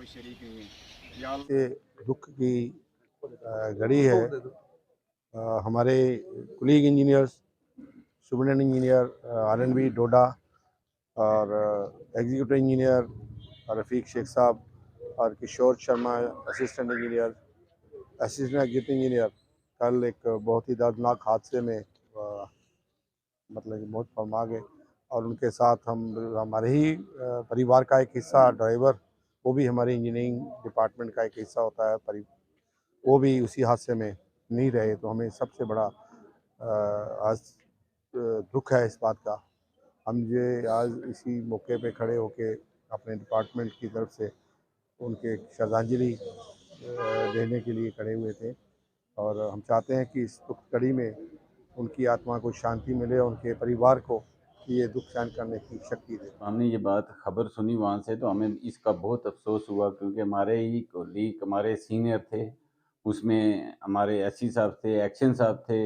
शरीक नहीं है। या ये दुख की घड़ी है। हमारे colleague engineers, superintendent engineer R N B Doda और एग्जीक्यूटिव इंजीनियर रफ़ीक शेख साहब और Kishore Sharma assistant engineer, assistant executive engineer कल एक बहुत ही दर्दनाक हादसे में मतलब कि मौत फरमा गए। और उनके साथ हमारे ही परिवार का एक हिस्सा ड्राइवर, वो भी हमारे इंजीनियरिंग डिपार्टमेंट का एक हिस्सा होता है, वो भी उसी हादसे में नहीं रहे। तो हमें सबसे बड़ा आज दुख है इस बात का। हम ये आज इसी मौके पे खड़े होके अपने डिपार्टमेंट की तरफ से उनके श्रद्धांजलि देने के लिए खड़े हुए थे। और हम चाहते हैं कि इस दुख कड़ी में उनकी आत्मा को शांति मिले और उनके परिवार को ये दुख सहन करने की शक्ति दे। हमने ये बात खबर सुनी वहाँ से, तो हमें इसका बहुत अफसोस हुआ, क्योंकि हमारे ही कोलीग, हमारे सीनियर थे, उसमें हमारे एससी साहब थे, एक्शन साहब थे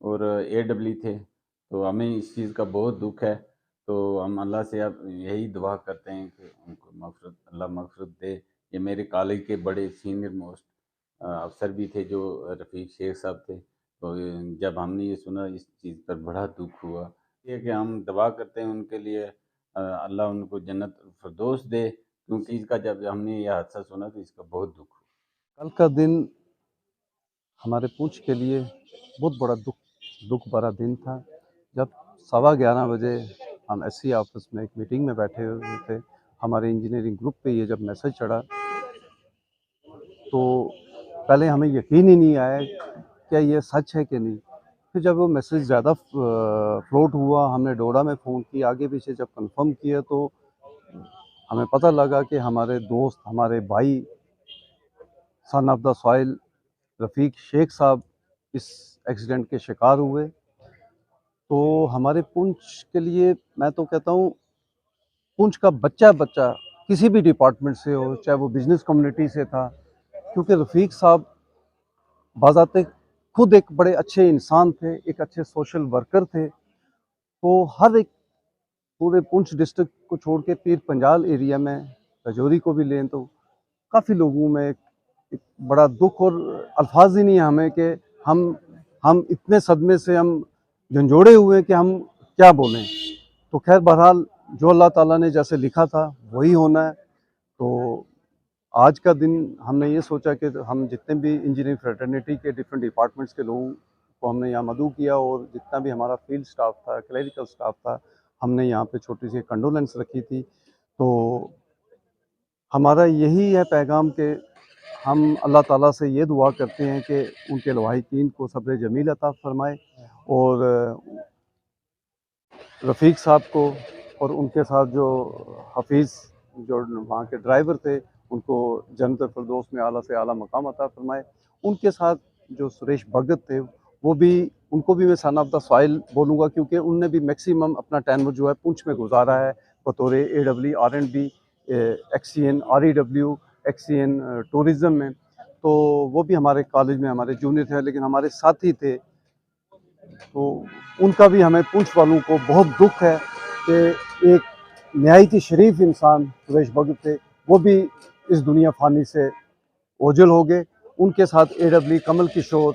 और एडब्ल्यू थे। तो हमें इस चीज़ का बहुत दुख है। तो हम अल्लाह से अब यही दुआ करते हैं कि उनको मग़फ़िरत, अल्लाह मग़फ़िरत दे। ये मेरे कॉलेज के बड़े सीनियर मोस्ट अफसर भी थे जो रफ़ीक शेख साहब थे। तो जब हमने ये सुना, इस चीज़ पर बड़ा दुख हुआ। ये कि हम दुआ करते हैं उनके लिए, अल्लाह उनको जन्नत फ़िरदौस दे, क्योंकि इसका जब हमने ये हादसा सुना तो इसका बहुत दुख हुआ। कल का दिन हमारे पुंछ के लिए बहुत बड़ा दुख भरा दिन था। जब 11:15 बजे हम एससी ऑफिस में एक मीटिंग में बैठे हुए थे, हमारे इंजीनियरिंग ग्रुप पे ये जब मैसेज चढ़ा तो पहले हमें यकीन ही नहीं आया क्या ये सच है कि नहीं। फिर जब वो मैसेज ज़्यादा फ्लोट हुआ, हमने डोडा में फ़ोन किया, आगे पीछे जब कंफर्म किया तो हमें पता लगा कि हमारे दोस्त, हमारे भाई सन ऑफ द सॉइल रफ़ीक शेख साहब इस एक्सीडेंट के शिकार हुए। तो हमारे पुंछ के लिए मैं तो कहता हूँ, पुंछ का बच्चा किसी भी डिपार्टमेंट से हो, चाहे वो बिज़नेस कम्युनिटी से था, क्योंकि रफ़ीक साहब बाज़ाते खुद एक बड़े अच्छे इंसान थे, एक अच्छे सोशल वर्कर थे। तो हर एक पूरे पुंछ डिस्ट्रिक्ट को छोड़ के पीर पंजाल एरिया में, राजौरी को भी लें तो काफ़ी लोगों में एक बड़ा दुख, और अल्फाज ही नहीं है हमें कि हम इतने सदमे से हम झंझोड़े हुए कि हम क्या बोलें। तो खैर बहरहाल जो अल्लाह ताला ने जैसे लिखा था वही होना है। तो आज का दिन हमने ये सोचा कि हम जितने भी इंजीनियरिंग फ्रेटर्निटी के डिफरेंट डिपार्टमेंट्स के लोगों को हमने यहाँ मदऊ किया, और जितना भी हमारा फील्ड स्टाफ था, क्लरिकल स्टाफ था, हमने यहाँ पे छोटी सी कंडोलेंस रखी थी। तो हमारा यही है पैगाम कि हम अल्लाह ताला से ये दुआ करते हैं कि उनके लवाहिकीन को सब्र जमील अता फरमाए, और रफ़ीक साहब को और उनके साथ जो हफीज़ जो वहाँ के ड्राइवर थे, उनको जन्नत फ़िरदौस में आला से आला मकाम अता फरमाए। उनके साथ जो सुरेश भगत थे, वो भी, उनको भी मैं सन ऑफ द सॉइल बोलूँगा, क्योंकि उनने भी मैक्सिमम अपना टाइम जो है पुंछ में गुजारा है बतौर एडब्ल्यू, RNB, XEN, REW, XEN tourism में। तो वो भी हमारे कॉलेज में हमारे जूनियर थे, लेकिन हमारे साथी थे। तो उनका भी हमें पुंछ वालों को बहुत दुख है कि एक नहायती शरीफ इंसान सुरेश भगत थे, वो भी इस दुनिया फ़ानी से ओझल हो गए। उनके साथ एडब्ल्यू, कमल किशोर,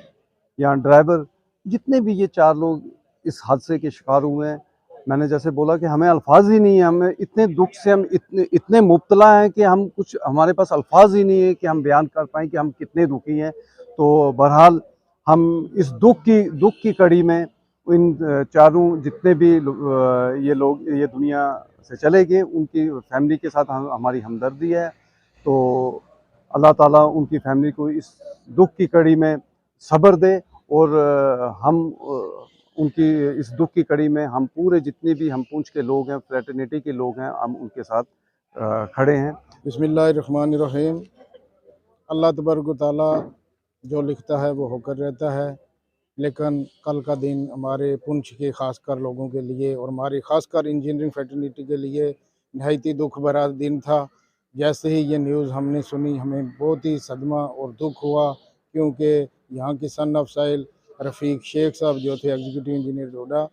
यहाँ ड्राइवर, जितने भी ये 4 लोग इस हादसे के शिकार हुए हैं, मैंने जैसे बोला कि हमें अल्फाज ही नहीं है, हमें इतने दुख से हम इतने मुब्तला हैं कि हम कुछ, हमारे पास अल्फाज ही नहीं है कि हम बयान कर पाएँ कि हम कितने दुखी हैं। तो बहरहाल हम इस दुख की कड़ी में इन चारों जितने भी ये लोग ये दुनिया से चले गए, उनकी फैमिली के साथ हमारी हमदर्दी है। तो अल्लाह ताला उनकी फैमिली को इस दुख की कड़ी में सब्र दे, और हम उनकी इस दुख की कड़ी में हम पूरे जितने भी हम पुंछ के लोग हैं, फ्रेटर्निटी के लोग हैं, हम उनके साथ खड़े हैं। बिस्मिल्लाहिर्रहमानिर्रहीम। अल्लाह तबारक ताला जो लिखता है वो होकर रहता है। लेकिन कल का दिन हमारे पुंछ के ख़ासकर लोगों के लिए और हमारी ख़ासकर इंजीनियरिंग फ्रेटर्निटी के लिए नहायत ही दुख भरा दिन था। जैसे ही ये न्यूज़ हमने सुनी, हमें बहुत ही सदमा और दुख हुआ, क्योंकि यहाँ के सन ऑफ सॉइल रफ़ीक शेख साहब जो थे एग्जीक्यूटिव इंजीनियर डोडा,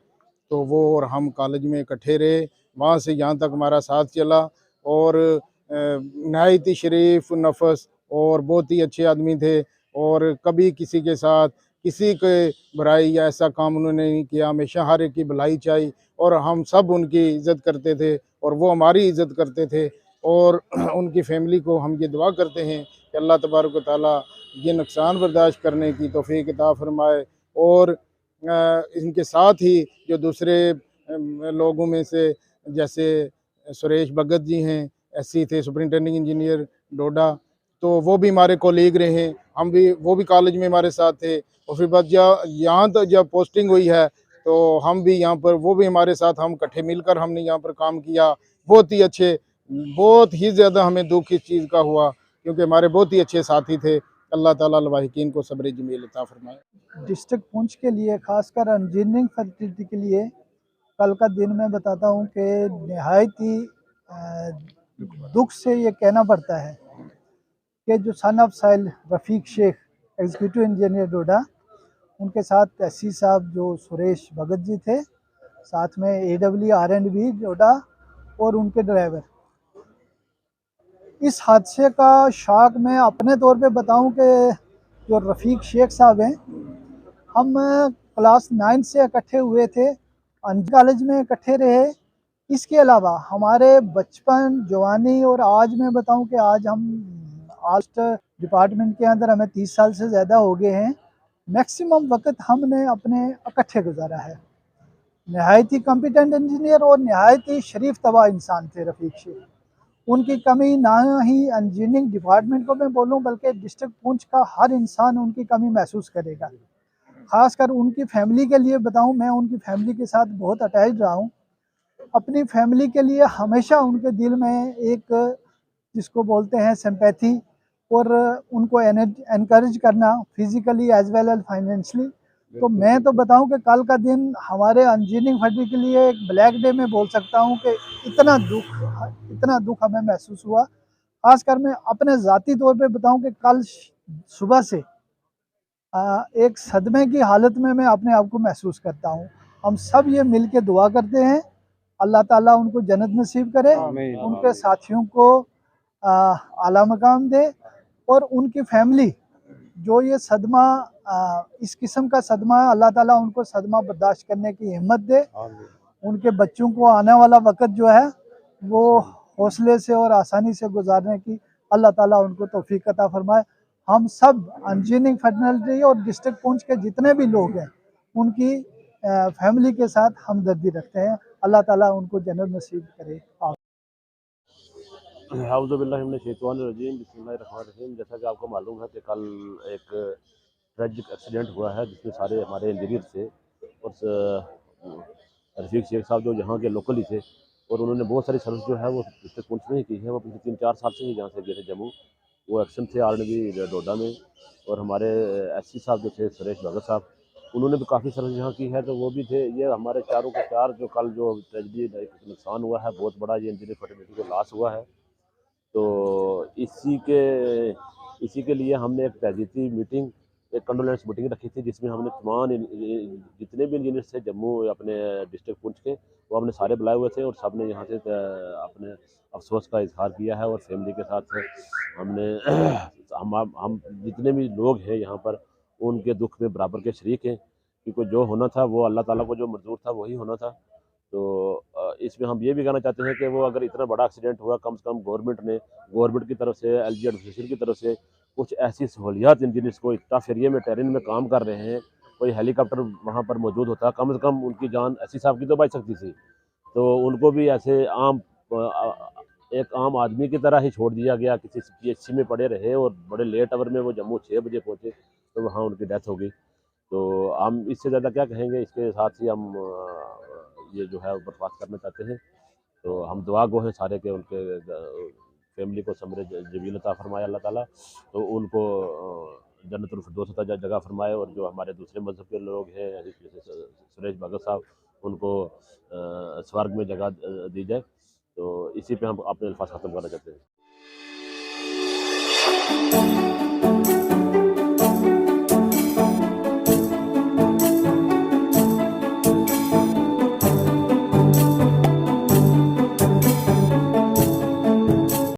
तो वो और हम कॉलेज में इकट्ठे रहे, वहाँ से यहाँ तक हमारा साथ चला। और नहायत ही शरीफ नफस और बहुत ही अच्छे आदमी थे, और कभी किसी के साथ किसी के बुराई या ऐसा काम उन्होंने नहीं किया। हमेशा हर एक की भलाई चाहिए, और हम सब उनकी इज़्ज़त करते थे और वो हमारी इज़्ज़त करते थे। और उनकी फैमिली को हम ये दुआ करते हैं कि अल्लाह तबारक व तआला ये नुकसान बर्दाश्त करने की तौफीक अता फरमाए। और इनके साथ ही जो दूसरे लोगों में से जैसे सुरेश भगत जी हैं, एससी थे, सुपरिटेंडिंग इंजीनियर डोडा, तो वो भी हमारे कोलीग रहे हैं। हम भी, वो भी कॉलेज में हमारे साथ थे, और फिर बाद यहाँ तक जब पोस्टिंग हुई है तो हम भी यहाँ पर, वो भी हमारे साथ, हम इकट्ठे मिलकर हमने यहाँ पर काम किया। बहुत ही अच्छे, बहुत ही ज़्यादा हमें दुख इस चीज़ का हुआ, क्योंकि हमारे बहुत ही अच्छे साथी थे। अल्लाह ताला लवाहिकीन को सब्र जमील अता फरमाए। डिस्ट्रिक्ट पुंछ के लिए, खासकर इंजीनियरिंग फैकल्टी के लिए कल का दिन मैं बताता हूँ कि नहायत ही दुख से ये कहना पड़ता है कि जो son of Sahil Rafiq Sheikh, executive engineer Doda, उनके साथ एससी साहब जो सुरेश भगत जी थे, साथ में AW R&B डोडा और उनके ड्राइवर। इस हादसे का शॉक मैं अपने तौर पे बताऊं कि जो रफ़ीक शेख साहब हैं, हम क्लास 9 से इकट्ठे हुए थे, कॉलेज में इकट्ठे रहे। इसके अलावा हमारे बचपन, जवानी, और आज मैं बताऊं कि आज हम आर्ट डिपार्टमेंट के अंदर हमें 30 साल से ज़्यादा हो गए हैं। मैक्सिमम वक्त हमने अपने इकट्ठे गुजारा है। नहायत ही कॉम्पिटेंट इंजीनियर और नहायत ही शरीफ तबा इंसान थे रफ़ीक शेख। उनकी कमी ना ही इंजीनियरिंग डिपार्टमेंट को मैं बोलूं, बल्कि डिस्ट्रिक्ट पुंछ का हर इंसान उनकी कमी महसूस करेगा। ख़ासकर उनकी फैमिली के लिए बताऊं, मैं उनकी फैमिली के साथ बहुत अटैच रहा हूं। अपनी फैमिली के लिए हमेशा उनके दिल में एक, जिसको बोलते हैं सिंपैथी, और उनको एनकरेज करना physically as well as financially. तो मैं तो बताऊं कि कल का दिन हमारे इंजीनियरिंग फैकल्टी के लिए एक ब्लैक डे में बोल सकता हूं कि इतना दुख हमें महसूस हुआ। खासकर मैं अपने ज़ाती तौर पे बताऊं कि कल सुबह से एक सदमे की हालत में मैं अपने आप को महसूस करता हूं। हम सब ये मिल के दुआ करते हैं, अल्लाह ताला उनको जन्नत नसीब करे, उनके साथियों को आला मकाम दे, और उनकी फैमिली जो ये सदमा, इस किस्म का सदमा है, अल्लाह ताला उनको सदमा बर्दाश्त करने की हिम्मत दे। उनके बच्चों को आने वाला वक़्त जो है वो हौसले से और आसानी से गुजारने की अल्लाह ताला उनको तौफीक अता फरमाए। हम सब इंजीनियरिंग फैकल्टी और डिस्ट्रिक्ट पुंछ के जितने भी लोग हैं, उनकी फैमिली के साथ हमदर्दी रखते हैं। अल्लाह ताला उनको जन्नत नसीब करे। हाउज़ुबिल्लाहिमिनश्शैतानिर्रजीम, बिस्मिल्लाहिर्रहमानिर्रहीम। जैसा कि आपको मालूम है कि कल एक ट्रेजिक एक्सीडेंट हुआ है जिसमें सारे हमारे इंजीनियर थे, और रफ़ीक शेख साहब जो यहाँ के लोकल ही थे, और उन्होंने बहुत सारी सर्विस जो है वो डिस्ट्रिक्ट पुंछ में ही की है। वो पिछले 3-4 साल से ही यहाँ से गए थे जम्मू। वो एक्शन थे R&B डोडा में। और हमारे SC साहब जो थे सुरेश भगत साहब, उन्होंने भी काफ़ी सर्विस यहाँ की है, तो वो भी थे। ये हमारे चारों के चार जो कल जो ट्रेजिडी नुकसान हुआ है, बहुत बड़ा ये इंजीनियर फर्टिलिटी को लॉस हुआ है। तो इसी के लिए हमने एक तहज़ीती मीटिंग, एक कंडोलेंस मीटिंग रखी थी, जिसमें हमने तमाम जितने भी इंजीनियर्स थे जम्मू अपने डिस्ट्रिक्ट पुंछ के, वो हमने सारे बुलाए हुए थे, और सब ने यहाँ से अपने अफसोस का इजहार किया है। और फैमिली के साथ हमने हम जितने भी लोग हैं यहाँ पर उनके दुख में बराबर के शरीक हैं, क्योंकि जो होना था वो अल्लाह ताला को जो मंजूर था वही होना था। तो इसमें हम ये भी कहना चाहते हैं कि वो अगर इतना बड़ा एक्सीडेंट हुआ, कम से कम गवर्नमेंट की तरफ से, LG एडमिनिस्ट्रेशन की तरफ से कुछ ऐसी सहूलियात इंजीनियर्स को, इतना एरिया में टेरेन में काम कर रहे हैं, कोई हेलीकॉप्टर वहाँ पर मौजूद होता, कम से कम उनकी जान SC साहब की तो बच सकती थी। तो उनको भी ऐसे एक आम आदमी की तरह ही छोड़ दिया गया, किसी PHC में पड़े रहे, और बड़े लेट आवर में वो जम्मू 6 बजे पहुँचे, तो वहाँ उनकी डेथ हो गई। तो हम इससे ज़्यादा क्या कहेंगे, इसके साथ ही हम ये जो है बर्बाद करना चाहते हैं। तो हम दुआ गो हैं सारे के, उनके फैमिली को सब्र जमील अता फरमाए अल्लाह ताला, तो उनको जन्नतुल फिरदौस अता जगह फरमाए। और जो हमारे दूसरे मज़हब के लोग हैं, जैसे सुरेश भगत साहब, उनको स्वर्ग में जगह दी जाए। तो इसी पे हम अपने अल्फाज ख़त्म करना चाहते हैं।